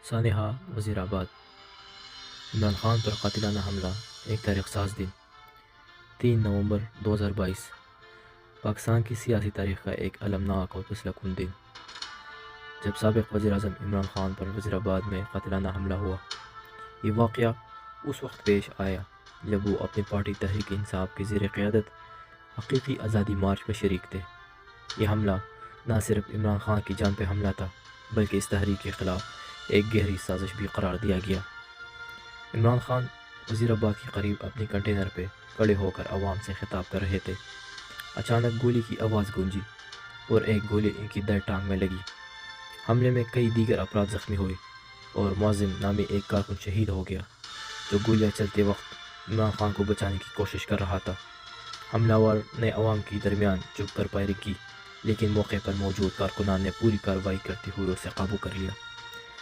سانحہ وزیر آباد عمران خان پر قاتلانہ حملہ 1 تاریخ دن 3 نومبر 2022 پاکستان کی سیاسی تاریخ کا ایک المناک اور فیصلہ کن دن جب سابق وزیر اعظم عمران خان پر وزیر آباد میں قاتلانہ حملہ ہوا۔ یہ واقعہ اس وقت پیش آیا جب وہ اپنی پارٹی تحریک انصاف کی زیر قیادت حقیقی آزادی مارچ میں شریک تھے۔ یہ حملہ نہ صرف عمران خان کی جان پہ حملہ تھا بلکہ اس تحریک کے خلاف ایک گہری سازش بھی قرار دیا گیا۔ عمران خان وزیر آباد کے قریب اپنی کنٹینر پہ کھڑے ہو کر عوام سے خطاب کر رہے تھے۔ اچانک گولی کی آواز گونجی اور ایک گولی ان کی دائیں ٹانگ میں لگی۔ حملے میں کئی دیگر افراد زخمی ہوئے اور معظم نامی ایک کارکن شہید ہو گیا جو گولیاں چلتے وقت عمران خان کو بچانے کی کوشش کر رہا تھا۔ حملہ آور نے عوام کے درمیان چھپ کر فائرنگ کی لیکن موقع پر موجود کارکنان نے پوری کارروائی کرتے ہوئے اسے قابو کر لیا۔